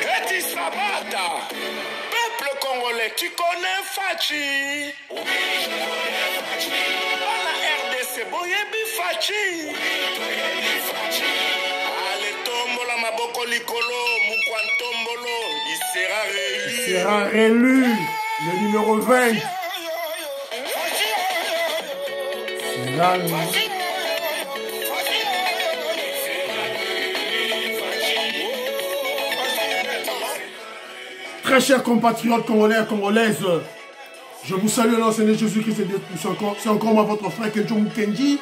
Keti Sabata, peuple congolais, tu connais Fachi? Oui, je connais Fachi. Dans la RDC, Boyebi Fachi. Allez, Tombolo, Maboko Likolo, Moukwan Tombolo, il sera réélu. Il sera réélu, le numéro 20. Très chers compatriotes congolais et congolaises, je vous salue au nom de Jésus-Christ et Dieu Tout-Puissant. C'est encore moi, votre frère Kenjo Mukenji,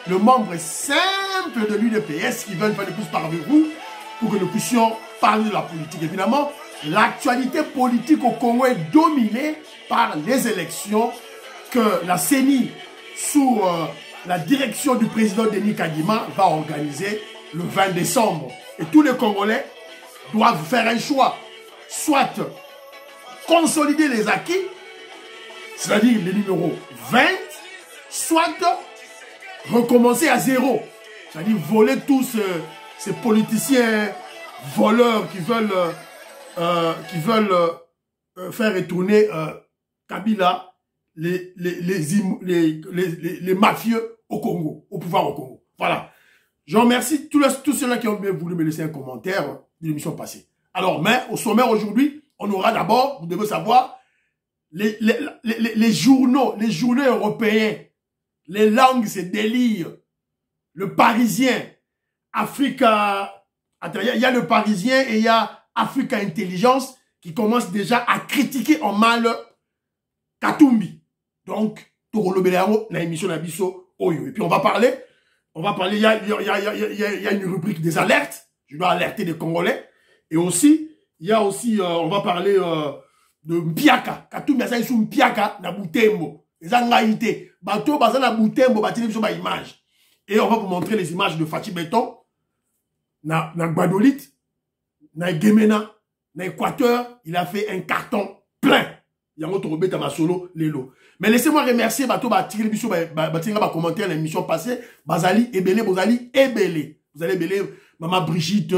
le membre simple de l'UDPS qui veulent faire le plus parmi vous pour que nous puissions parler de la politique. Évidemment, l'actualité politique au Congo est dominée par les élections que la CENI, sous la direction du président Denis Kadima, va organiser le 20 décembre. Et tous les Congolais doivent faire un choix. Soit consolider les acquis, c'est-à-dire les numéros 20, soit recommencer à zéro, c'est-à-dire voler tous ces politiciens voleurs qui veulent faire retourner Kabila, les mafieux au Congo, au pouvoir au Congo. Voilà. Je remercie tous ceux-là qui ont bien voulu me laisser un commentaire de l'émission passée. Alors, mais au sommaire aujourd'hui, on aura d'abord, vous devez savoir, les journaux européens, les langues, c'est délire. Le Parisien, Africa, il y a le Parisien et il y a Africa Intelligence qui commence déjà à critiquer en mal Katumbi. Donc, tout le dans l'émission d'Abisso Oyo. Et puis on va parler, il y a une rubrique des alertes. Je dois alerter les Congolais. Et aussi, il y a aussi, on va parler de Mpiaka. Katumbi a sous Mpiaka na Butembo. Les angaïtés. Bateau, baza na Butembo, bâti sur ma image. Et on va vous montrer les images de Fatih Beton, na Gbadolite, na Gemena, na Équateur. Il a fait un carton plein. Il y a un autre rebête à ma solo, Lélo. Mais laissez-moi remercier Bateau, bâti l'émission, bâti un commentaire à l'émission passée. Bazali, Ebele, Bozali, Ebele. Vous allez Ebele, Maman Brigitte,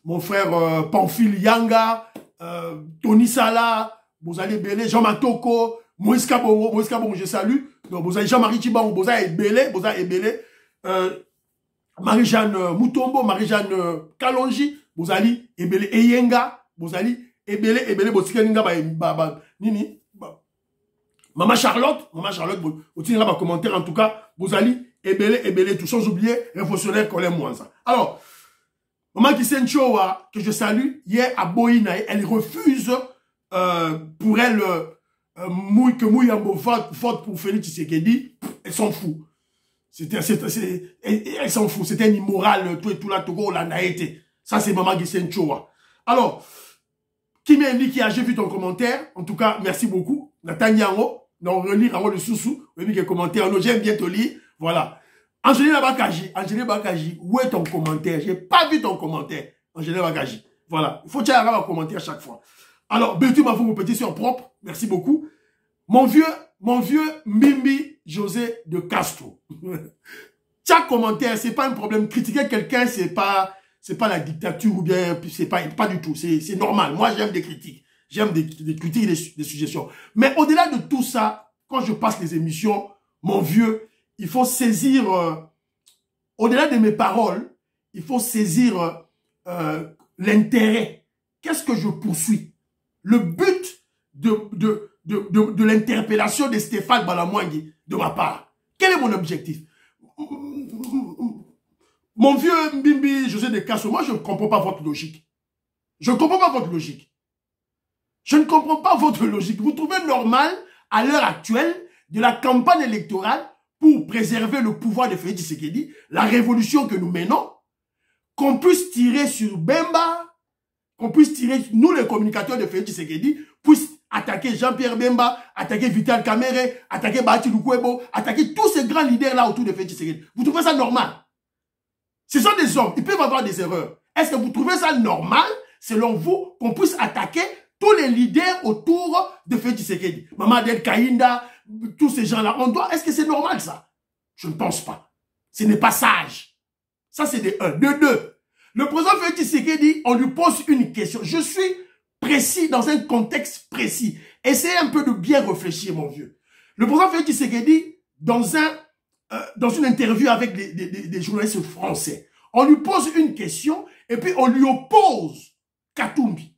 mon frère Pamphile Yanga, Tony Sala, Bozali Ebele, Jean Matoko, Moïse Kabongo, je salue. Donc, Bozali Jean-Marie Chibango, Bozali Ebele, Marie-Jeanne Moutombo, Marie-Jeanne Kalonji, Bozali Ebele Eyenga, Bozali Ebele, Botsikaninga, Nini, Maman Charlotte, vous tirez un commentaire en tout cas, Bozali Ebele, tout sans oublier, révolutionnaire Colin Mwanza. Alors, Maman Kisenchoa, que je salue, hier à Boïna, elle refuse pour elle que Mouyambo vote pour Félix Tshisekedi, elle s'en fout. Elle s'en fout, c'était un immoral, tout et tout là, Togo, la naïté. Ça, c'est Maman Kisenchoa. Alors, qui m'a dit j'ai vu ton commentaire, en tout cas, merci beaucoup. Natanyango, non, relire le sous-sous, les commentaires, j'aime bien te lire, voilà. Angelina Bakaji, où est ton commentaire? J'ai pas vu ton commentaire, Angelina Bakaji. Voilà, il faut que tu aies un commentaire à chaque fois. Alors, Bétu m'a fait mon petit sur propre, merci beaucoup. Mon vieux Mimbi José de Castro. Chaque commentaire, c'est pas un problème. Critiquer quelqu'un, c'est pas la dictature ou bien, c'est pas du tout. C'est normal. Moi, j'aime des critiques. J'aime des critiques et des suggestions. Mais au-delà de tout ça, quand je passe les émissions, mon vieux, il faut saisir, au-delà de mes paroles, il faut saisir l'intérêt. Qu'est-ce que je poursuis? Le but de l'interpellation de Stéphane Balamouangui de ma part. Quel est mon objectif? Mon vieux Mbimbi José de Castro, moi je ne comprends pas votre logique. Je ne comprends pas votre logique. Je ne comprends pas votre logique. Vous trouvez normal, à l'heure actuelle, de la campagne électorale, pour préserver le pouvoir de Félix Tshisekedi, la révolution que nous menons, qu'on puisse tirer sur Bemba, qu'on puisse tirer, nous les communicateurs de Félix Tshisekedi, puissent attaquer Jean-Pierre Bemba, attaquer Vital Kamerhe, attaquer Bahati Lukwebo, attaquer tous ces grands leaders là autour de Félix Tshisekedi. Vous trouvez ça normal? Ce sont des hommes, ils peuvent avoir des erreurs. Est-ce que vous trouvez ça normal, selon vous, qu'on puisse attaquer tous les leaders autour de Félix Tshisekedi? Mamadou Kaïnda, tous ces gens-là, est-ce que c'est normal ça? Je ne pense pas. Ce n'est pas sage. Ça c'est de 1. De 2. Le président Félix Tshisekedi, on lui pose une question. Je suis précis, dans un contexte précis. Essayez un peu de bien réfléchir, mon vieux. Le président Félix Tshisekedi, dans une interview avec des journalistes français, on lui pose une question et puis on lui oppose Katumbi.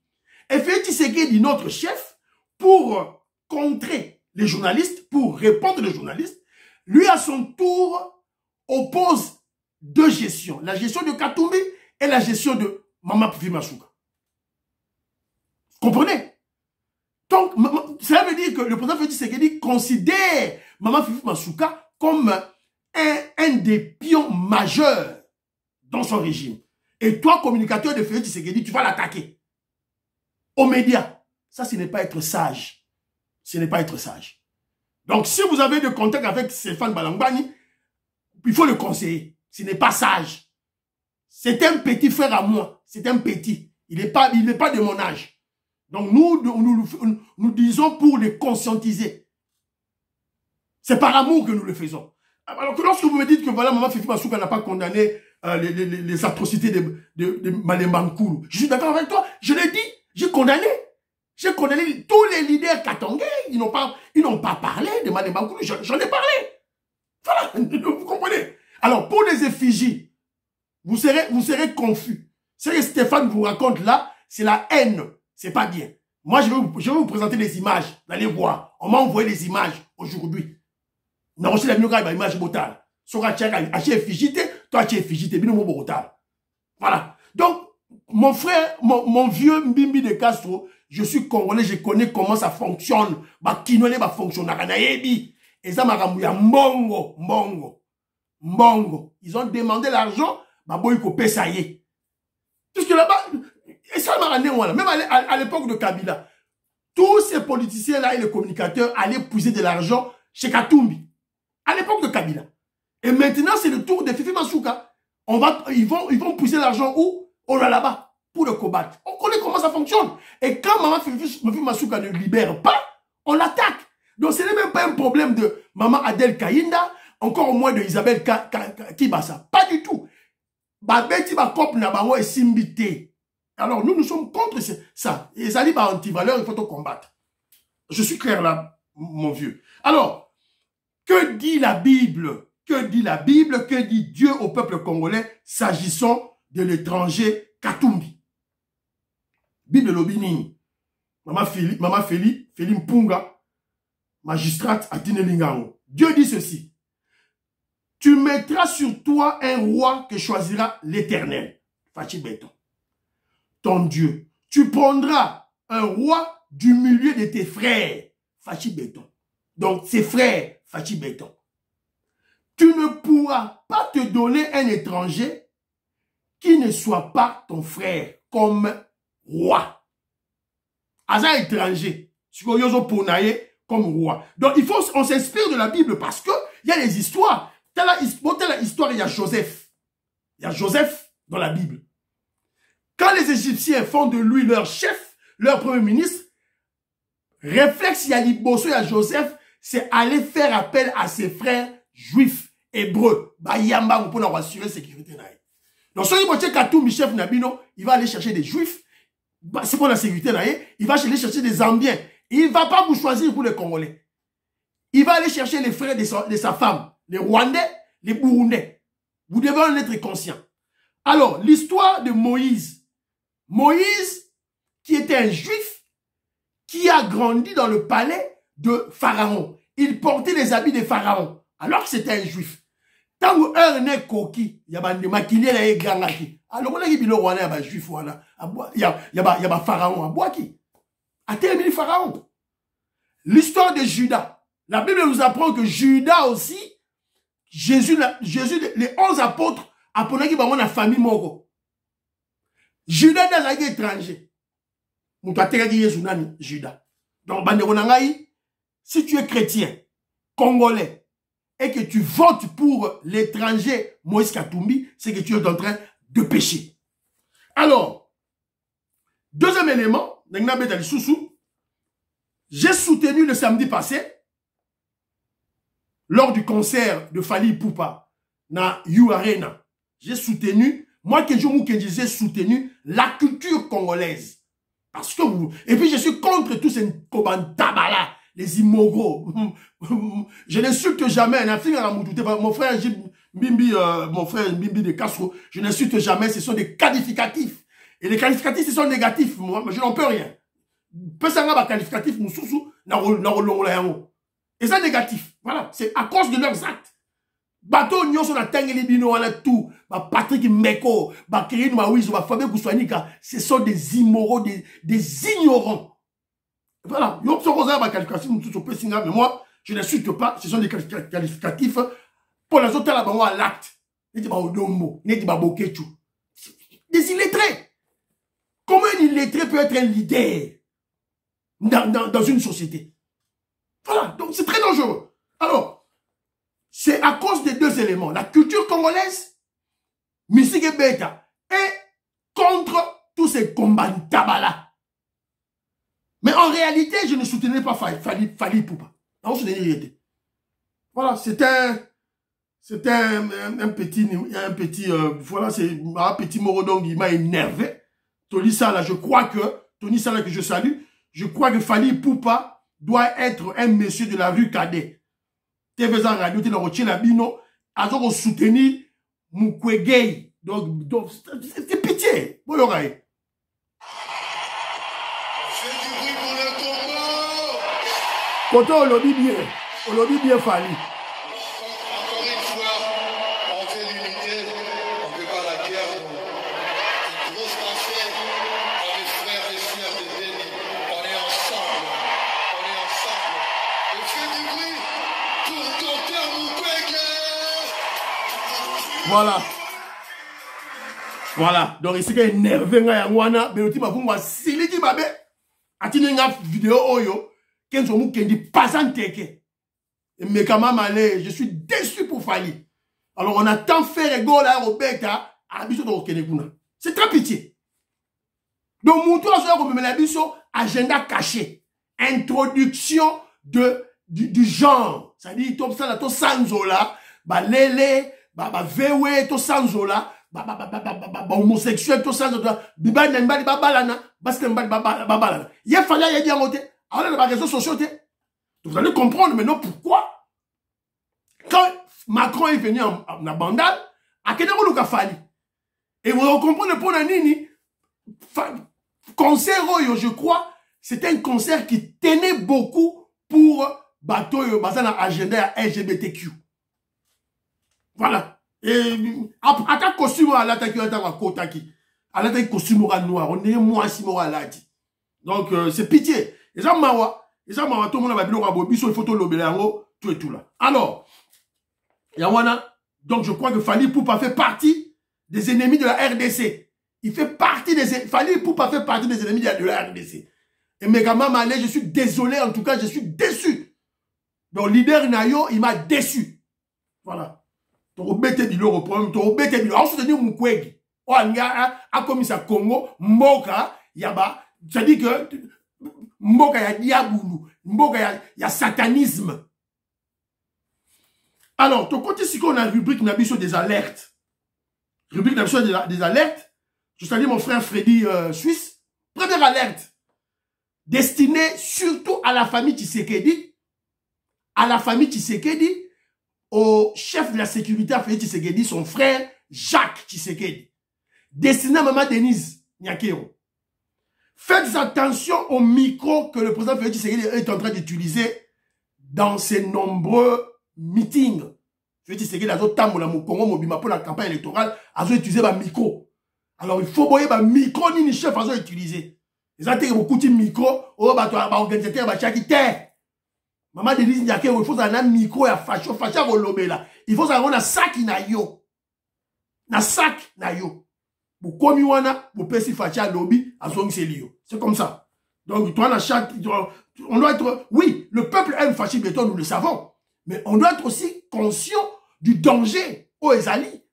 Et Félix Tshisekedi, notre chef, pour contrer les journalistes, pour répondre aux journalistes, lui à son tour oppose deux gestions. La gestion de Katumbi et la gestion de Mama Fifi Masuka. Vous comprenez? Donc, cela veut dire que le président Félix Tshisekedi considère Mama Fifi Masuka comme un des pions majeurs dans son régime. Et toi, communicateur de Félix Tshisekedi, tu vas l'attaquer. Aux médias. Ça, ce n'est pas être sage. Ce n'est pas être sage. Donc, si vous avez de contact avec Stéphane Balangbani, il faut le conseiller. Ce n'est pas sage. C'est un petit frère à moi. C'est un petit. Il n'est pas de mon âge. Donc, nous disons pour les conscientiser. C'est par amour que nous le faisons. Alors que lorsque vous me dites que voilà, Mama Fifi Masuka n'a pas condamné les atrocités de Malemba Nkulu, je suis d'accord avec toi. Je l'ai dit. J'ai condamné. J'ai condamné tous les leaders katangais. Ils n'ont pas parlé de Malemba Nkulu. J'en ai parlé. Voilà. Vous comprenez? Alors, pour les effigies, vous serez confus. Ce que Stéphane vous raconte là, c'est la haine. C'est pas bien. Moi, je vais vous présenter des images. Vous allez voir. On m'a envoyé des images aujourd'hui. On a reçu la image botale. Sora Tchaka, acheté effigité, toi tu es effigité, bino mo botale. Voilà. Donc, mon frère, mon vieux Mbimbi de Castro, je suis congolais, je connais comment ça fonctionne. Ba kinole ba fonctionne. Et ça m'a rambouillé mbongo. Ils ont demandé l'argent, bah boy ko ça y est. Puisque là-bas, et ça m'a rendu voilà. Même à l'époque de Kabila, tous ces politiciens-là et les communicateurs allaient puiser de l'argent chez Katumbi. À l'époque de Kabila. Et maintenant, c'est le tour de Fifi Masuka. Ils vont puiser l'argent où? On est là-bas, pour le combattre. On connaît comment ça fonctionne. Et quand Maman Fifi Masuka ne libère pas, on l'attaque. Donc, ce n'est même pas un problème de Maman Adel Kayinda, encore moins de Isabelle Kibasa. Pas du tout. Babeti Bakop Nabango et Simbité. Alors, nous sommes contre ça. Et ça dit, anti-valeur, il faut te combattre. Je suis clair là, mon vieux. Alors, que dit la Bible? Que dit la Bible? Que dit Dieu au peuple congolais s'agissant de l'étranger Katumbi? Bible Lobini. Maman Feli Mpunga, magistrate à Tinelingango. Dieu dit ceci. Tu mettras sur toi un roi que choisira l'Éternel. Fachi Béton. Ton Dieu. Tu prendras un roi du milieu de tes frères. Fachi Béton. Donc, ses frères, Fachi Béton. Tu ne pourras pas te donner un étranger qui ne soit pas ton frère comme roi. Aza étranger. Comme roi. Donc, on s'inspire de la Bible parce que il y a des histoires. Telle histoire, il y a Joseph. Il y a Joseph dans la Bible. Quand les Égyptiens font de lui leur chef, leur premier ministre, réflexe, il y a Liboso, il y a Joseph, c'est aller faire appel à ses frères juifs, hébreux. Bayamba, pour assurer la sécurité. Donc, si vous avez Katumbi, chef Nabino, il va aller chercher des juifs. C'est pour la sécurité. Il va aller chercher des Zambiens. Il ne va pas vous choisir pour les Congolais. Il va aller chercher les frères de sa femme, les Rwandais, les Burundais. Vous devez en être conscient. Alors, l'histoire de Moïse. Moïse, qui était un juif, qui a grandi dans le palais de Pharaon. Il portait les habits de Pharaon, alors que c'était un juif. Tant que un n'est coquille, il y a des maquillés là et gangaki. Alors, on a dit qu'il y a des juifs, il y a Pharaon à Boaki. A terminé Pharaon. L'histoire de Judas. La Bible nous apprend que Judas aussi, Jésus, les 11 apôtres, apprenaient qu'il y a une famille moko. Judas est un étranger. Judas. Donc, si tu es chrétien, congolais, et que tu votes pour l'étranger Moïse Katumbi, c'est que tu es en train de pécher. Alors, deuxième élément, j'ai soutenu le samedi passé, lors du concert de Fally Ipupa, na You Arena, j'ai soutenu Moi, Kenjo Mukendi, j'ai soutenu la culture congolaise. Parce que vous... Et puis, je suis contre tous ces Kobantabala, les immoraux. Je n'insulte jamais. Mon frère Bimbi de Castro, je n'insulte jamais. Ce sont des qualificatifs. Et les qualificatifs, ce sont négatifs. Moi, je n'en peux rien. Peu ça va qualificatif, et ça négatif. Voilà. C'est à cause de leurs actes. Bateau Nyon son atengeli bino wana tout, Patrick Meko, Kirin Mawizo, Fabien Kouswanika, ce sont des immoraux, des ignorants. Voilà. Mais moi, je n'insulte pas, ce sont des qualificatifs pour les autres là-bas à l'acte. Des illettrés. Comment un illettré peut être un leader dans une société? Voilà. Donc c'est très dangereux. Alors, c'est à cause des deux éléments. La culture congolaise, musique et bêta, et contre tous ces combats de tabala. Mais en réalité, je ne soutenais pas Fali Poupa. Non, je soutenais. Voilà, c'était un petit, voilà, c'est un petit morodong qui m'a énervé. Tony Sala, je crois que, Tony Sala que je salue, je crois que Fali Poupa doit être un monsieur de la rue Cadet. TV radio, tu l'as la bino, à soutenir Mukwege. Donc, c'est pitié. Bon, l'oreille. Fais du bruit pour le combat. Quand on l'a dit bien Fali. Encore une fois, on fait l'unité, on ne fait pas la guerre. Une grosse pensée à mes frères et sœurs de Béni. On est ensemble. Et fais du bruit. Voilà. Donc ici qu'il est énervé nga yangwana, Beloti mafungwa siliki babe. Atini nga vidéo oyo, Kenzo Mukendi pasanteke. Mais quand même allez, je suis déçu pour Fali. Alors on a tant fait rigolo là au bêta, à biso de Kenekuna. C'est très pitié. Donc Moutou a comme la biso agenda caché, introduction du genre. Ça dit top ça là to sanzola, ba lele, ba vewe to sanzola, ba homosexuel to sanzola, biba nembali babalana, parce que nembali babalana. Il fallait y a dit en côté. Alors les réseaux sociaux, vous allez comprendre maintenant pourquoi quand Macron est venu en Bandal, à quel moment il a fallu. Et vous comprenez pour la nini concert, je crois, c'était un concert qui tenait beaucoup pour bateau basé dans l'agenda LGBTQ. Voilà. Et attaque costume à l'attaque à Kotaki. À l'attaque costume noir. On est moins si moral là dit. Donc c'est pitié. Et ça mawa. Et ça mawa tout le monde va bien rabobi sur les photos lobelango tout et tout là. Alors Yawana, donc je crois que Fali Poupa fait partie des ennemis de la RDC. Il fait partie des Fali Poupa fait partie des ennemis de la RDC. Et Megama Malé, je suis désolé, en tout cas, je suis déçu. Donc, leader Nayo, il m'a déçu. Voilà. Donc, bête du loro problème, donc, bête du loro. On se dit Mukwege. Oh, a commis ça Congo, Mboka, Yaba. Ça dit que Mboka, y a diaboulou. Mboka, y a satanisme. Alors, ton côté, si on a rubrique Nabiso des alertes. Rubrique Nabiso des alertes. Je salue mon frère Freddy Suisse. Première alerte. Destinée surtout à la famille Tshisekedi. À la famille Tshisekedi. Au chef de la sécurité à Félix Tshisekedi, son frère Jacques Tshisekedi. Destiné à maman Denise Nyakero. Faites attention au micro que le président Félix Tshisekedi est en train d'utiliser dans ses nombreux meetings. Félix Tshisekedi a au Congo pour la campagne électorale, a utilisé un micro. Alors il faut voir un micro ni chef a utilisé. Ils ont beaucoup de micro, organisateur maman Denise Nyakero, il faut un micro à facho là. Il faut un sac na yo. Na sac na yo. Pour comme wana, pour pesi facha lobby à son selio. C'est comme ça. Donc toi na chaque on doit être oui, le peuple aime Fachi Béton, nous le savons. Mais on doit être aussi conscient du danger aux Ezali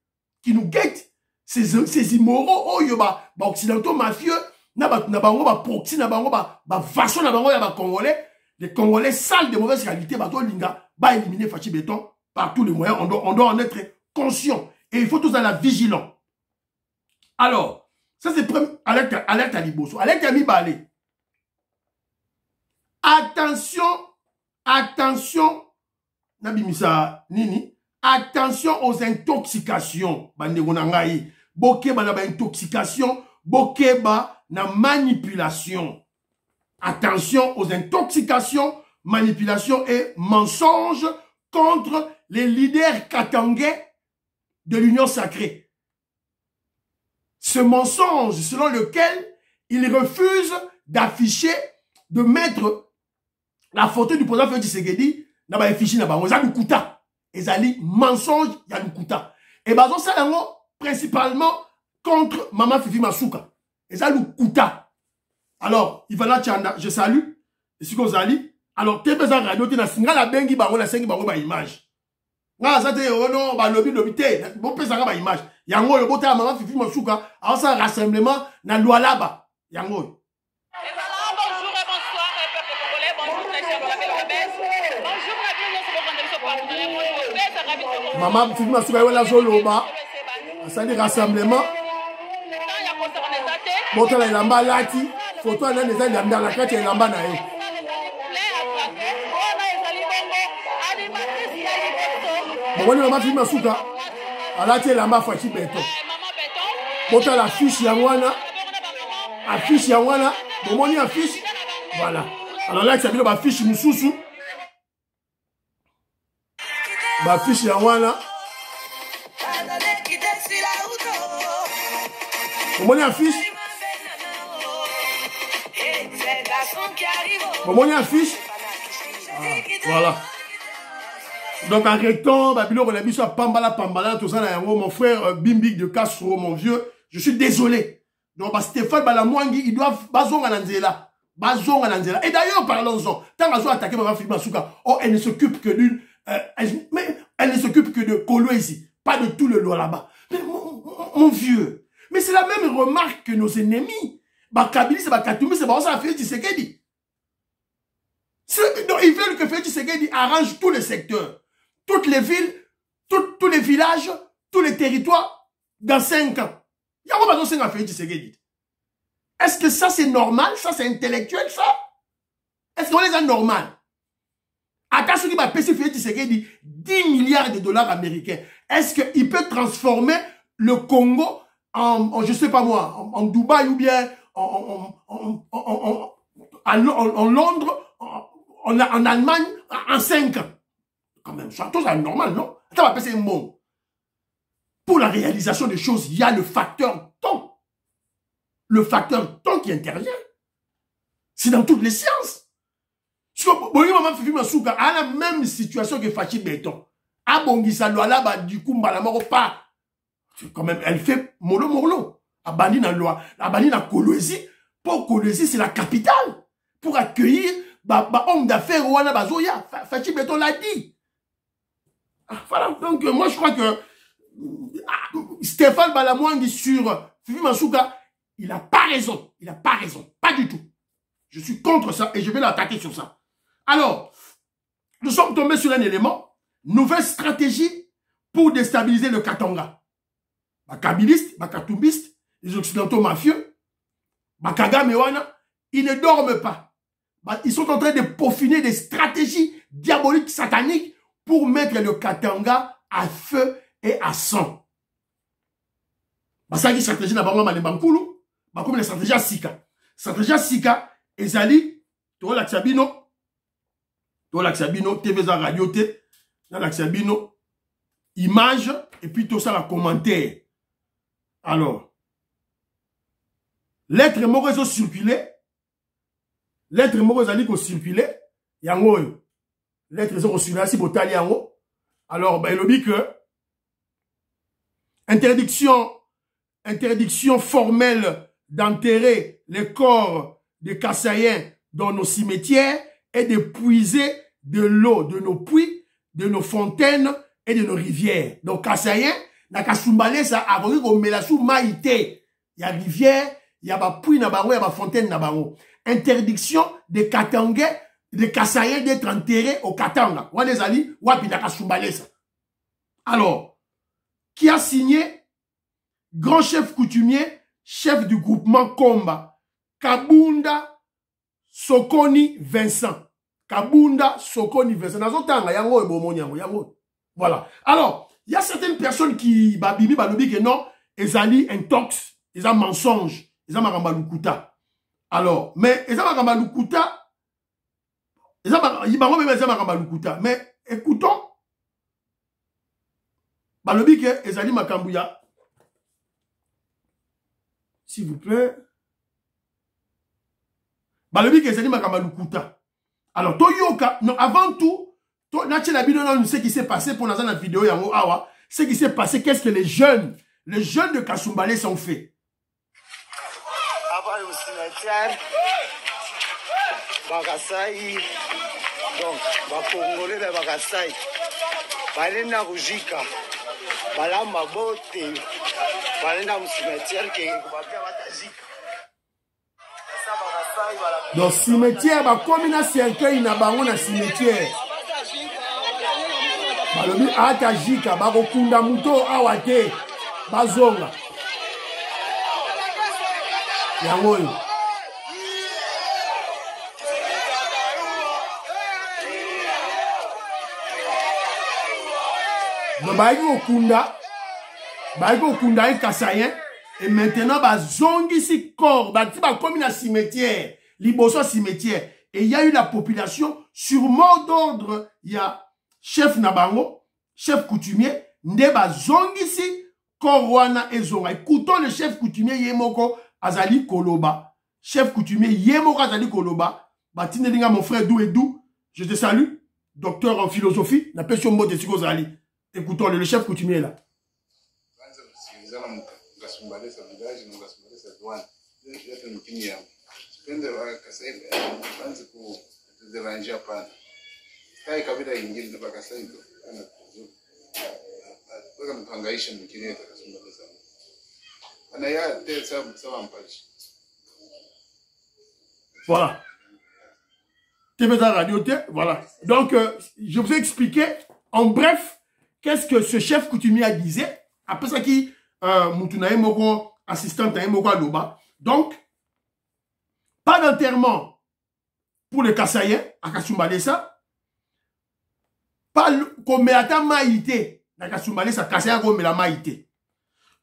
qui nous guettent. Ces immoraux, oh yoba, occidentaux mafieux, na bango ba proxy, na bango ba façon na bango ya ba Congolais, les Congolais sales de mauvaise qualité, ba to linga, ba éliminer Fachi Béton par tous les moyens. On doit en être conscient. Et il faut tous être vigilants. Alors, ça c'est alerte à Liboso. Alerte à Mibale. Attention, attention, Nabimisa Nini, attention aux intoxications. Bokeba na intoxication, bokeba na manipulation. Attention aux intoxications, manipulations et mensonges contre les leaders katangais de l'Union sacrée. Ce mensonge selon lequel ils refusent d'afficher, de mettre la photo du président Félix Tshisekedi dans les fichiers, ils ont Lukuta. Ils ont dit mensonge, il y a Lukuta. Et bazon ça principalement contre Maman Fifi Masuka. Ils ont Lukuta. Alors, Ivana Tchanda, je salue. Et si vous allez, alors, tu as radio, tu as singa la bengi bango, la sengi bango ba image. Nga ça te ono ba lobby te, bon pesa ba image. Yango le bota Maman Fifi Masuka, alors ça rassemblement na Lualaba. Yango. Bonjour et bonsoir, peuple congolais. Bonjour, les chers de la Belle bonjour, la bienvenue sur votre rendez-vous partenaire. Maman Fifi Masuka, wala zoloba. Ça dit rassemblement. Bota la ilamba lati. Photo à l'un des gens dans la carte et l'amba nae. Bon, on va filmer Masuka. Alors, tu es l'amba Fachi Beton. Bota la fiche Yangwana. Affiche Yangwana. Bon, on y affiche. Voilà. Alors là, tu as vu la fiche Moussoussou. La fiche Yangwana. Bon, on y affiche. Bon, on y affiche. Ah, voilà. Donc, en rectant, Babylon, on a vu ça, Pambala, tout ça, là, mon frère Bimbik de Castro, mon vieux, je suis désolé. Donc, Stéphane Balamwangi, ils doivent, Bazonga Nanzela. Et d'ailleurs, parlons-en. Tant qu'elles ont attaqué Maman Fifi Masuka, oh, elle ne s'occupe que d'une, mais elle ne s'occupe que de Kolo ici, pas de tout le lot là-bas. Mais, mon vieux, mais c'est la même remarque que nos ennemis. Bakabili, c'est Bakatoumi, c'est ça a fait Tshisekedi. Donc, ils veulent que Félix Tshisekedi arrange tous les secteurs, toutes les villes, tous les villages, tous les territoires dans 5 ans. Il y a pas besoin de Félix Tshisekedi. Est-ce que ça c'est normal? Ça c'est intellectuel ça? Est-ce qu'on les a normal? Attention qui va payer Félix Tshisekedi 10 milliards de dollars américains. Est-ce qu'il peut transformer le Congo en je sais pas moi, en Dubaï ou bien en Londres, en Allemagne, en 5 ans. Quand même, ça c'est normal, non? Ça va passer un mot. Pour la réalisation des choses, il y a le facteur temps. Le facteur temps qui intervient. C'est dans toutes les sciences. Parce que Maman Fifi Masuka a la même situation que Fachi Beton. A Bongisa Loala, du coup, Malamoro pas. Quand même, elle fait mollo. A Bani na loi. A Bani na Kolwezi. Pour Kolwezi, c'est la capitale. Pour accueillir homme d'affaires Rwanda Bazoya. Fachi Beton l'a dit. Ah, voilà. Donc, moi, je crois que Stéphane Balamwangi sur Fifi Masuka, il n'a pas raison. Il n'a pas raison. Pas du tout. Je suis contre ça et je vais l'attaquer sur ça. Alors, nous sommes tombés sur un élément. Nouvelle stratégie pour déstabiliser le Katanga. Bakabilistes, Bakatumbistes, les occidentaux mafieux, Bakagamewana, ils ne dorment pas. Ils sont en train de peaufiner des stratégies diaboliques, sataniques pour mettre le Katanga à feu et à sang. Basaki stratégie na bango malembankulu, comme la stratégie à Sika. Stratégie à Sika, ezali, to la Xiabino, TV za radio te, na la Xiabino, image, et puis tout ça la commentaire. Alors, lettre mauvaise circulé, lettre mauvaise ali ko circulé, yango, lettre zo circulé si botali yango. Alors, ben, il dit que interdiction formelle d'enterrer les corps des Kassaïens dans nos cimetières et de puiser de l'eau de nos puits, de nos fontaines et de nos rivières. Donc, Kassaïens, na kasumbale ça avoki ko melasu maïté. Il y a rivière, il y a ba puits na bango, il y a ba fontaine na bango. Interdiction des Katangais, des Kassaïens d'être enterrés au Katanga. Wa les ali, wapi na kasumbale ça. Alors, qui a signé grand chef coutumier, chef du groupement Komba, Kabunda Sokoni Vincent. Kabunda Sokoni Vincent. Voilà. Alors, il y a certaines personnes qui, Bibi Balobi, que non, ils ont intox, ils ont mensonge, ils ont marambalukuta. Alors, mais ils ont marambalukuta, mais écoutons, Balobi, que ils ont makambouya. S'il vous plaît. Balobi, que ils ont marambalukuta. Alors, Toyoka, non, avant tout, ce qui s'est passé pour la vidéo, ce qui s'est passé, qu'est-ce que les jeunes de Kasumbalé sont fait. Avant le cimetière, Bagasaï, donc, Congolais de Bagasaï, Balena Rujika, Balama Bote, Balena au cimetière qui est donc, cimetière, comme il y a cercueil, il y a un cimetière. Balobi atajika bakokunda muto awate bazonga yango yo baiki okunda Kasayen et maintenant bazongisi corps bati bakomi na cimetière liboso cimetière et il y a eu la population sur mot d'ordre il y a chef Nabango, chef coutumier, ndeba zongisi, korwana ezonga. Écoutons le chef coutumier Yemoko Azali Koloba. Chef coutumier Yemoko Azali Koloba. Batine linga mon frère Dou et Dou. Je te salue. Docteur en philosophie. La personne mot de Zali. Écoutons le chef coutumier là. Kai kabila ingine na Bagasayi ana kuzo mpangaisha mkini Kasumbalé sana ana ya te sawa mpaji. Voilà. TV Radio T, voilà. Donc je vous ai expliqué en bref qu'est-ce que ce chef coutumier disait après ça qui Moutunae Moko assistant à Moko Aloba. Donc pas d'enterrement pour les Kasaïens à Kasumbalé ça. Pas comme ata maïté na Kasumbalé ça Kasaïen comme la maïté.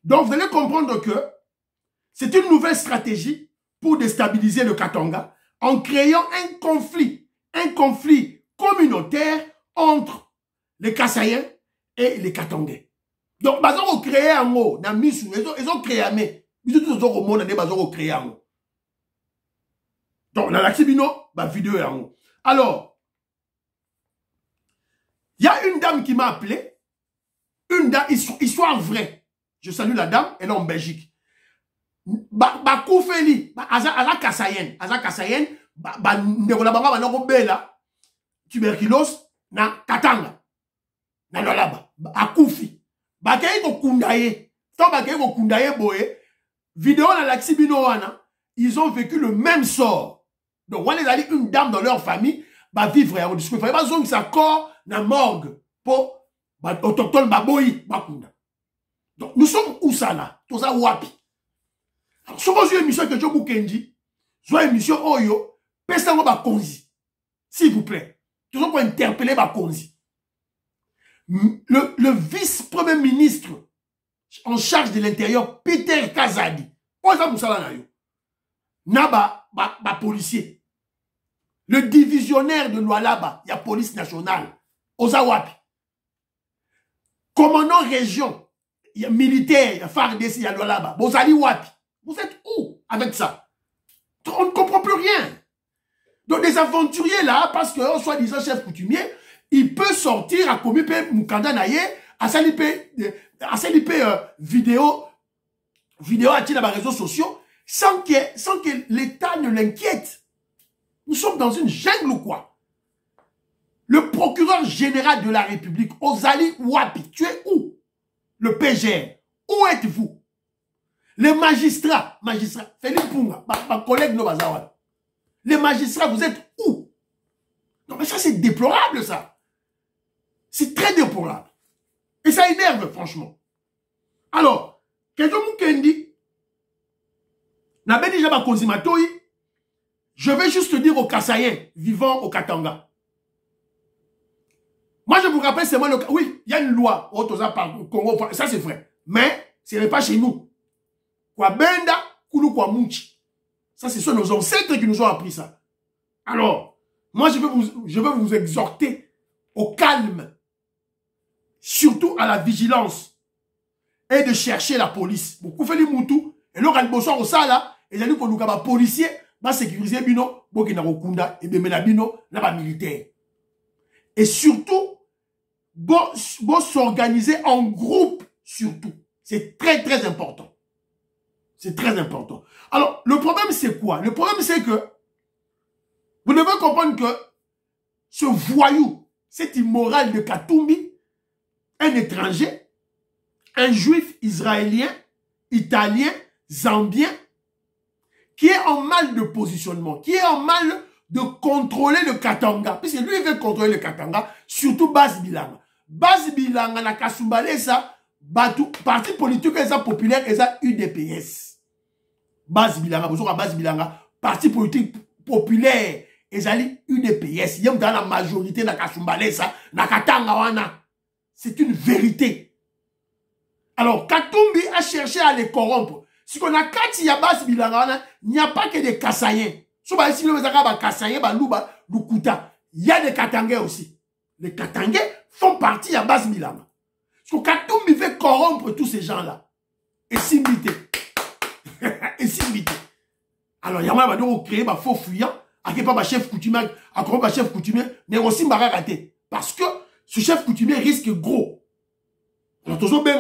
Donc vous allez comprendre que c'est une nouvelle stratégie pour déstabiliser le Katanga en créant un conflit communautaire entre les Kasaïens et les Katangais. Donc ils ont créé un mot na misu ils ont créé un mais ils ont créé un mot. Donc dans la Kibino ba vidéo un mot. Alors il y a une dame qui m'a appelé, une dame, histoire vraie. Je salue la dame, elle est en Belgique. Koufeli, Aza Kasayen, tuberculose, na Katanga, na Lolaba, Akoufi, Kundaye, Boye, vidéo na la Xibino wana, ils ont vécu le même sort. Donc, on les a dit une dame dans leur famille, va vivre et on discute. Il fallait pas que ça corps na morgue pour autochtone baboyi bakunda. Donc nous sommes où ça là? Tout ça wapi. Alors si vous avez une émission que je vous kenji, une émission oyo, personne va konzi. S'il vous plaît. Tout ça pour interpeller ba konzi. Le vice-premier ministre en charge de l'intérieur, Peter Kazadi. On ça moussala na yo. Na ba policier. Le divisionnaire de Lualaba, il y a police nationale. Ozawapi. Commandant région, il y a militaire, il y a FARDC, il y a Lualaba. Bozali Wapi. Vous êtes où avec ça? On ne comprend plus rien. Donc des aventuriers là, parce que soi-disant chef coutumier, il peut sortir à Komipe Mukanda Naye, à Salipe vidéo à les réseaux sociaux, sans que l'État ne l'inquiète. Nous sommes dans une jungle ou quoi? Le procureur général de la République, Ozali Wapi, tu es où? Le PGR, où êtes-vous? Les magistrats, Félix Punga, ma collègue Nobazawa, les magistrats, vous êtes où? Non mais ça c'est déplorable ça. C'est très déplorable. Et ça énerve franchement. Alors, Quelqu'un Mukendi, n'a déjà ma consumatoi, je vais juste te dire aux Kassaïens vivant au Katanga. Moi, je vous rappelle, c'est moi le... Oui, il y a une loi au Congo, ça c'est vrai. Mais ce n'est pas chez nous. Kwa Benda, Kulu Kwa Mouchi. Ça, ce sont nos ancêtres qui nous ont appris ça. Alors, moi, je veux vous exhorter au calme. Surtout à la vigilance. Et de chercher la police. Beaucoup fait les moutous. Et là, quand ils bossent au sala, et ils ont dit que les policiers vont sécuriser bino, boki na rokunda, et bemena bino, là, ba militaire. Et surtout, bon s'organiser en groupe, surtout. C'est très, très important. C'est très important. Alors, le problème, c'est quoi? Le problème, c'est que vous devez comprendre que ce voyou, cet immoral de Katumbi, un étranger, un juif israélien, italien, zambien, qui est en mal de positionnement, qui est en mal de contrôler le Katanga. Puisque lui, il veut contrôler le Katanga, surtout Bas Bilanga. Bas Bilanga, na Kasumbale, ça, parti politique, ça populaire, et ça UDPS. Bas Bilanga, vous savez, Bas Bilanga, parti politique populaire, et ça, UDPS. Il y a dans la majorité, na Kasumbale, ça, na Katanga, wana. C'est une vérité. Alors, Katumbi a cherché à les corrompre. Si on a Kati Yabas Bilanga, il n'y a pas que des Kassaïens. Si on a ici, Kassaïens, Lukuta, il y a des Katangais aussi. Les Katangais font partie de Yabas Bilanga. Parce que Katumbi veut corrompre tous ces gens-là. Et s'imiter. Et s'imiter. Alors, il y a un qui créer un faux fuyant, à qui pas un chef coutumier, à quoi un chef coutumier, mais aussi un raté. Parce que ce chef coutumier risque gros. Alors, toujours bien,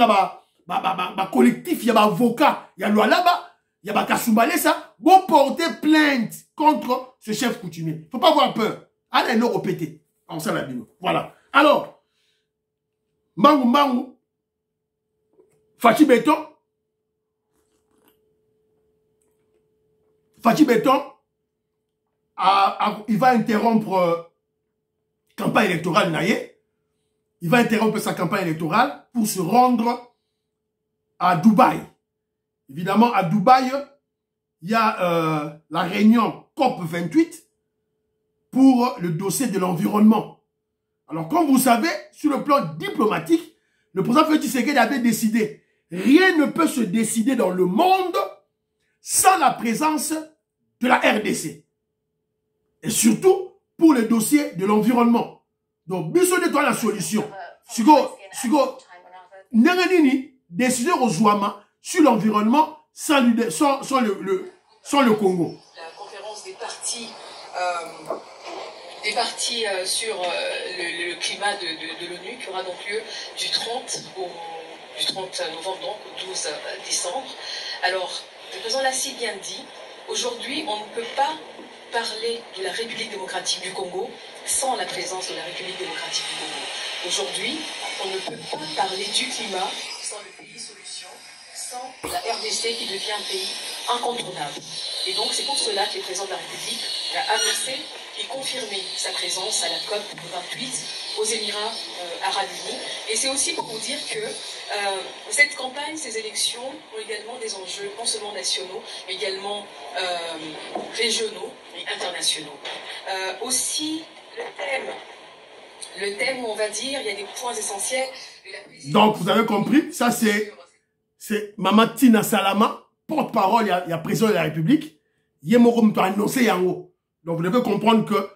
collectif, il y a un avocat, il y a loi là-bas, il y a un Kasumbale, ça, vont porter plainte contre ce chef coutumier. Il ne faut pas avoir peur. Allez, le répéter. On s'en a dit. Voilà. Alors, Mangou, Fachi Béton, il va interrompre campagne électorale naïe. Il va interrompre sa campagne électorale pour se rendre à Dubaï. Évidemment, à Dubaï, il y a la réunion COP28 pour le dossier de l'environnement. Alors, comme vous savez, sur le plan diplomatique, le président Félix Tshisekedi avait décidé, rien ne peut se décider dans le monde sans la présence de la RDC. Et surtout, pour le dossier de l'environnement. Donc, besoin de toi la solution. Sigo, Nenganini, décider au Zouama sur l'environnement sans le Congo. La conférence des partis sur le climat de l'ONU qui aura donc lieu du 30 novembre, donc au 12 décembre. Alors, le président l'a si bien dit, aujourd'hui, on ne peut pas parler de la République démocratique du Congo sans la présence de la République démocratique du Congo. Aujourd'hui, on ne peut pas parler du climat sans le pays solution, sans la RDC qui devient un pays incontournable. Et donc, c'est pour cela que le président de la République a annoncé et confirmé sa présence à la COP 28 aux Émirats Arabes Unis. Et c'est aussi pour vous dire que cette campagne, ces élections ont également des enjeux non seulement nationaux, mais également régionaux et internationaux. Aussi, le thème où on va dire, il y a des points essentiels. Donc, vous avez compris, ça c'est Maman Tina Salama, porte-parole, il y a président de la République. Yemorum a annoncé Yango. Donc, vous devez comprendre que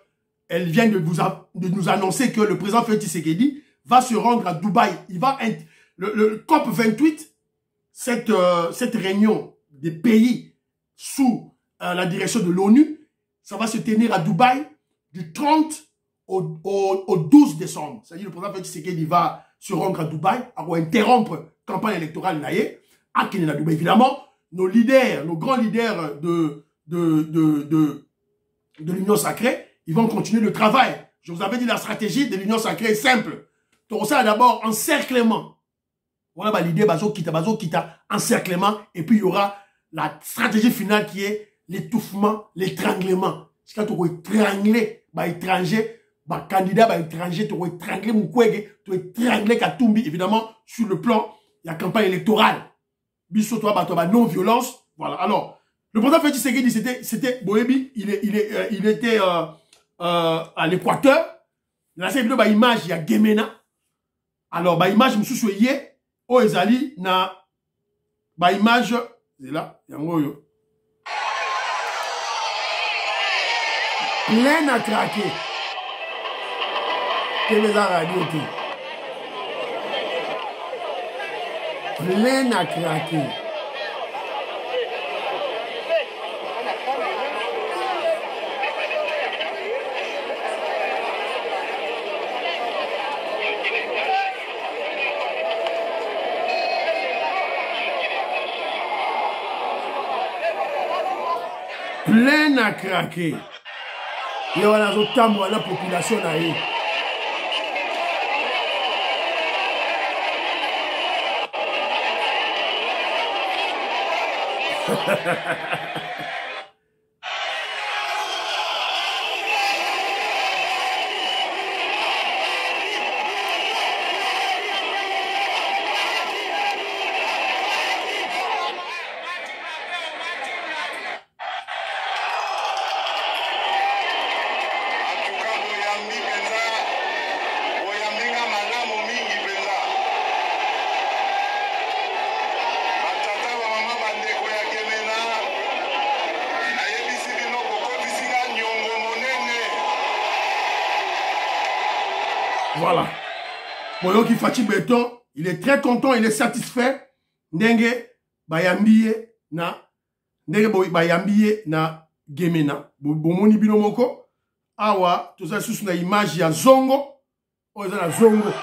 elle vient de nous annoncer que le président Félix Tshisekedi va se rendre à Dubaï. Il va le COP 28, cette réunion des pays sous la direction de l'ONU, ça va se tenir à Dubaï du 30 au 12 décembre. C'est-à-dire le président Félix Tshisekedi va se rendre à Dubaï, à interrompre la campagne électorale naïe, à Kenya, Dubaï. Évidemment, nos grands leaders de l'Union sacrée, ils vont continuer le travail. Je vous avais dit, la stratégie de l'Union sacrée est simple. Donc, ça d'abord encerclement. Voilà l'idée, bazo kita, encerclement, et puis il y aura la stratégie finale qui est l'étouffement, l'étranglement. C'est quand tu vas étrangler, étranger, candidat, étranger, tu vas étrangler Mukwege, tu vas étrangler Katumbi. Évidemment, sur le plan, il y a campagne électorale. biso toi bato ba non violence. Voilà. Alors, le président Félix Tshisekedi c'était Boyebi, il était à l'Équateur. Là c'est une image il y a Gemena. Alors ba image mususu yé o ezali na ba image c'est là yango yo. Plein à craquer. Plein à craquer. Plein à craquer. Il y a la population là. Voilà. Boyoki Fachi Beton, il est très content, il est satisfait. Ndenge bayambiye na Gemena. Bomoni binomoko. Awa, tout ça sous na image ya Zongo. Oza na Zongo.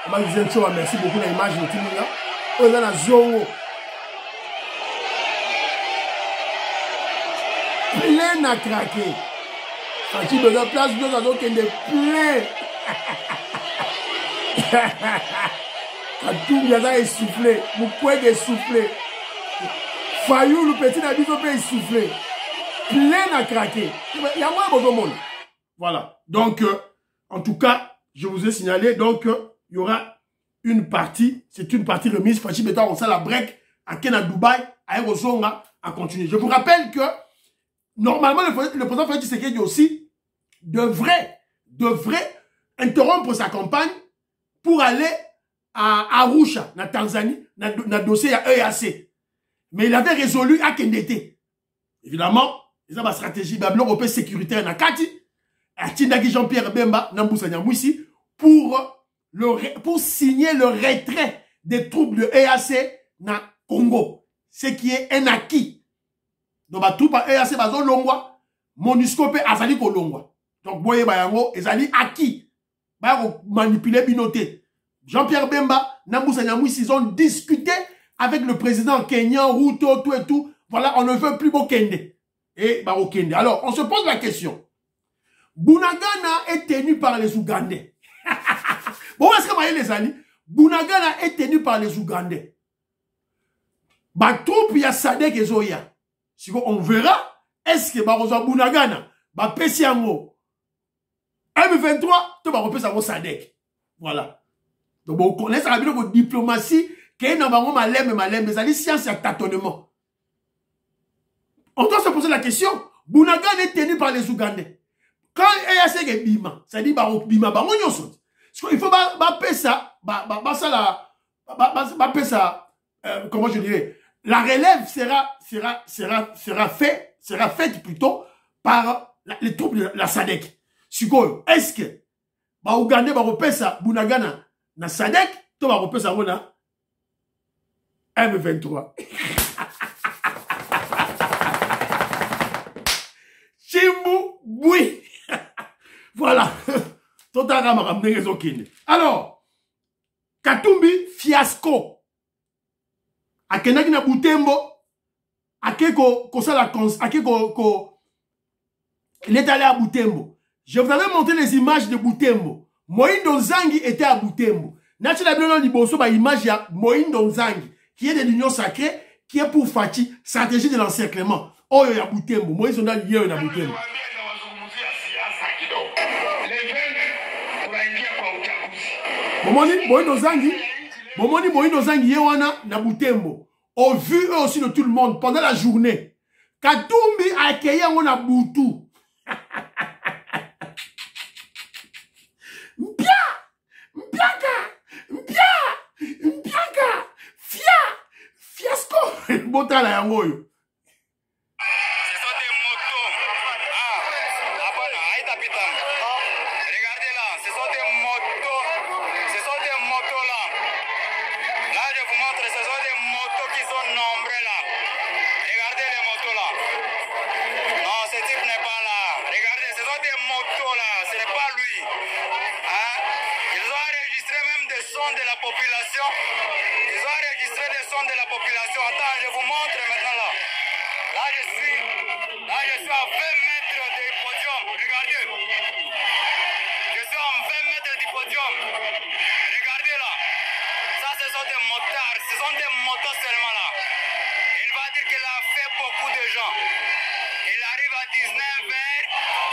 Merci beaucoup na image de Timinga. Oza na Zongo. Plein à craquer. Fachi Beton place, nous avons qu'un des plein. Katumbi a essoufflé, Mukwege essoufflé, Fayou le petit Nabiso peut essouffler, plein à craquer. Il y a moins de monde. Voilà. Donc, en tout cas, je vous ai signalé, donc, il y aura une partie, c'est une partie remise, Fachi Beton, on sait la break, à Kena Dubaï, à Erosonga, à continuer. Je vous rappelle que, normalement, le président Félix Tshisekedi aussi devrait interrompre sa campagne pour aller à Arusha, na Tanzanie, na dossier à EAC. Mais il avait résolu à Kendete. Évidemment, ils ont ma stratégie européenne sécuritaire na Kati, à Tindagi Jean-Pierre Bemba, Namboussa Nyamouissi, pour signer le retrait des troupes de EAC na Congo. Ce qui est un acquis. Donc, ma troupe à EAC, bazo longwa, MONUSCO pe azali ko longwa. Donc, boye bayango, ezali acquis. Manipuler binoté. Jean-Pierre Bemba, Namboussa Nyamouissi, ils ont discuté avec le président kenyan, Ruto, tout et tout. Voilà, on ne veut plus Bokende. Et Barokende. Alors, on se pose la question. Bunagana est tenu par les Ougandais. Bon, est-ce que vous voyez les amis? Bunagana est tenu par les Ougandais. Ba troupe ya Sadek et Zoya. Si on verra, est-ce que Baroza Bunagana, ba Pesiango, M23, tu vas repasser à Sadek. Voilà. Donc, on connaît ça, la diplomatie, qui est dans malem, mais ça dit science et tâtonnement. On doit se poser la question. Bunagana est tenu par les Ougandais. Quand EAC est Bima, ça dit Bima, il faut comment je dirais, la relève sera faite plutôt par les troupes de la SADC. Est-ce que Ougandais va repasser Bunagana na SADC, tu vas repasser à M23. Chimbu Boui. Voilà. Alors, Katumbi fiasco. Akenaki na Butembo. Il est allé à Butembo. Je vous avais montré les images de Butembo. Moïndo Nzangi était à Butembo. Naturellement, il y a image de Moïndo Nzangi, qui est de l'Union sacrée, qui est pour Fachi, stratégie de l'encerclement. Oh, il y a Butembo. Moïse on a lié à Butembo. Momoni Moïndo Nzangi yewana na Butembo. au vu eux aussi de tout le monde, pendant la journée, Katumbi a accueilli un Boutou. Mpiaka, fiasco. Bota la yango yo. Regardez là, ce sont des motos. Ce sont des motos là. Là, je vous montre, ce sont des motos qui sont nombreuses là. Regardez les motos là. Non, ce type n'est pas là. Regardez, ce sont des motos là. Ce n'est pas lui. Hein? Ils ont enregistré même des sons de la population. Ils ont enregistré des sons de la population. Attends, je vous montre maintenant là. Là, je suis à 20 mètres du podium. Regardez. Je suis à 20 mètres du podium. Regardez là. Ça, ce sont des motards. Ce sont des motos seulement là. Il va dire qu'il a fait beaucoup de gens. Il arrive à 19h.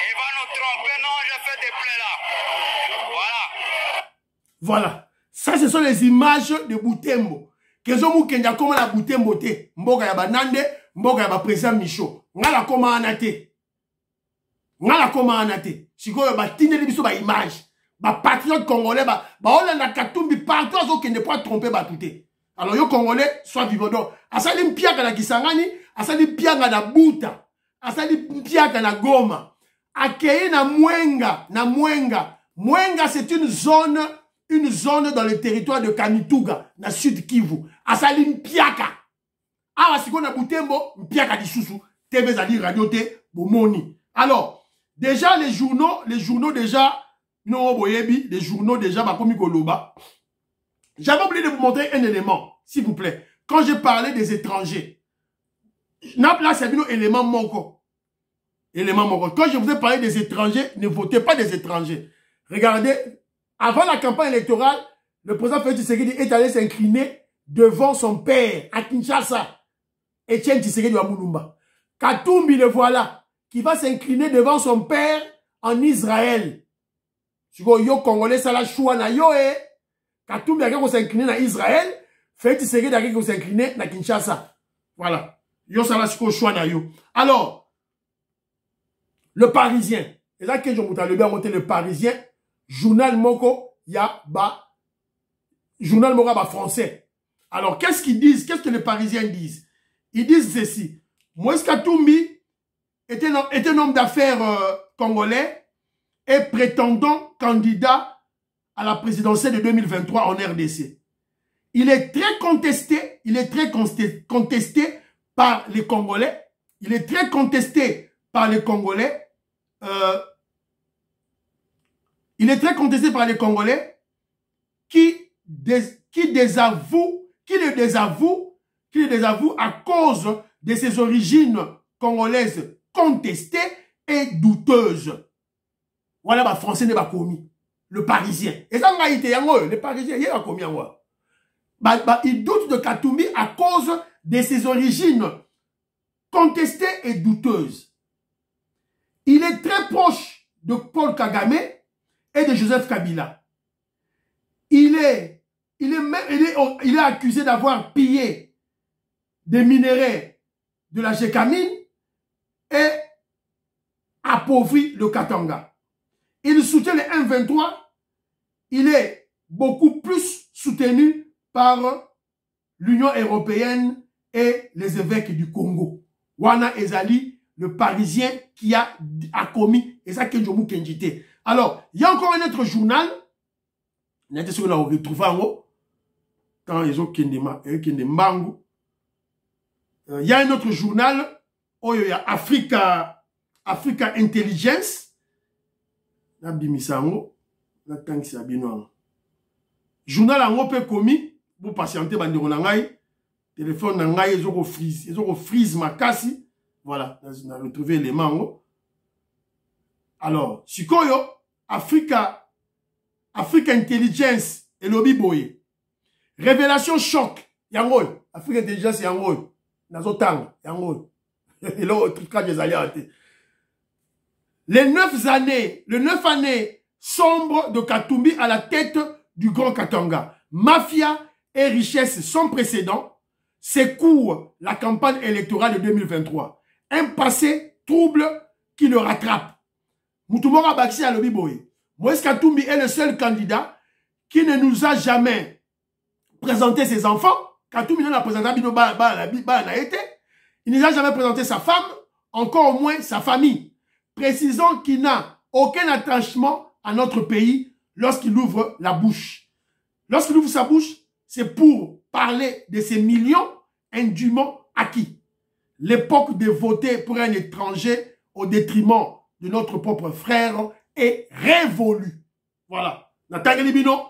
Il va nous tromper. Non, je fais des plaies là. Voilà. Voilà. Ça, ce sont les images de Boutembo. Kezomu Kenya koma la Boutembo te. Mboka ya banande, mboka ya ba président Michaud. Ngala koma anate. Ngala koma anate. Sikoyo ba tindeli biso ba image. Ba patriote congolais ba olanda Katumbi partout azo kende pas tromper ba touté. Alors yo congolais soit vivant. Asali mpiaka na Kisangani, asali mpiaka na Buta, asali mpiaka na Goma. Akeye na Mwenga, Mwenga c'est une zone dans le territoire de Kamituga, na Sud Kivu. Asali mpiaka. Awa siko na Butembo, mpiaka disusu. TV zali radio te, bomoni. Alors, déjà les journaux déjà, non boyebi, les journaux déjà, bakomi koloba. J'avais oublié de vous montrer un élément, s'il vous plaît. Quand j'ai parlé des étrangers, là c'est un élément moko. Élément moko. Quand je vous ai parlé des étrangers, ne votez pas des étrangers. Regardez, avant la campagne électorale, le président Félix Tshisekedi est allé s'incliner devant son père à Kinshasa, Etienne Tshisekedi wa Mulumba. Katumbi le voilà, qui va s'incliner devant son père en Israël. Si yo Congolais, ça la choua na yo Katumbi a qui s'incliner dans Israël, Félix Tshisekedi a qui s'incliner dans Kinshasa. Voilà. Yo ça la choua na yo. Alors, le Parisien. Et là que je vous ai monté le Parisien, journal moko ya ba journal moko ba français. Alors qu'est-ce qu'ils disent? Qu'est-ce que les Parisiens disent? Ils disent ceci. Moïse Katumbi était un homme d'affaires congolais et prétendant candidat à la présidentielle de 2023 en RDC. Il est très contesté, par les Congolais. Il est très contesté par les Congolais. Il est très contesté par les Congolais qui le désavouent à cause de ses origines congolaises contestées et douteuses. Voilà, bah, français n'est pas commis. Le Parisien. Et ça, le Parisien, il a commis en moi. Il doute de Katumbi à cause de ses origines contestées et douteuses. Il est très proche de Paul Kagame et de Joseph Kabila. Il est accusé d'avoir pillé des minéraux de la Gécamine et appauvri le Katanga. Il soutient les M23. Il est beaucoup plus soutenu par l'Union européenne et les évêques du Congo. Wana Ezali, le Parisien qui a commis, et ça Kenjomu Kenjite. Alors, il y a encore un autre journal, on a retrouvé en haut, quand ils ont Kendembangu. Il y a un autre journal, où il y a Africa Intelligence. Journal en haut peut commis, vous patientez, bandero nangai, téléphone nangai, ils ont freeze makasi. Voilà, on a retrouvé les mango. Alors, Sikoyo, Africa Intelligence et Lobby Boy. Révélation choc. Yango, Africa Intelligence yango. Nazotang, yango. Et là, tout cas des alliés. Les 9 années sombres de Katumbi à la tête du Grand Katanga. Mafia et richesse sans précédent. secourt la campagne électorale de 2023. Un passé trouble qui le rattrape. Moutoumora Baxi Alobiboye. Moïse Katumbi est le seul candidat qui ne nous a jamais présenté ses enfants. Katumbi n'a présenté il ne nous a jamais présenté sa femme, encore moins sa famille. Précisons qu'il n'a aucun attachement à notre pays lorsqu'il ouvre la bouche. Lorsqu'il ouvre sa bouche, c'est pour parler de ces millions indûment acquis. L'époque de voter pour un étranger au détriment de notre propre frère est révolue. Voilà. Nathalie Bino,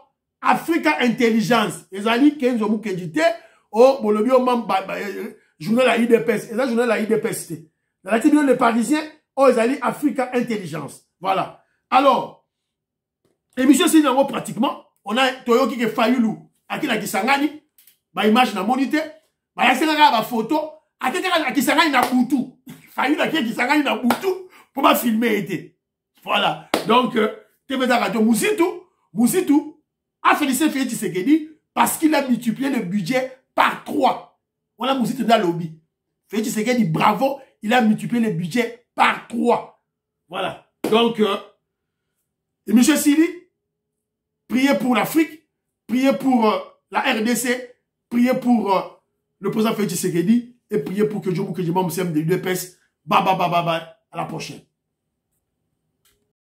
Africa Intelligence. Les alliés qui ont été au Bolobio journal à IDPS. Et ça, journal à IDPS. Dans la tribune des Parisiens, les alliés Africa Intelligence. Voilà. Alors, émission Sinango pratiquement, on a Toyoki qui Fayulu, à qui la Kisangani, bah image na monité, bah y'a sénégal ba photo, à qui la Kisangani na boutou. Fayulu à qui Kisangani na boutou, pour pas filmer été. Voilà. Donc, TV Radio Moussitou a félicité Félix Tshisekedi parce qu'il a multiplié le budget par 3. On a Moussitou dans le lobby. Félix Tshisekedi, bravo, il a multiplié le budget par 3. Voilà. Donc, et M. Sili, priez pour l'Afrique, priez pour la RDC, priez pour le président Félix Tshisekedi et priez pour que Djomou Kedjima Moussem de l'UDPS. Bye bye bye bye bye. À la prochaine.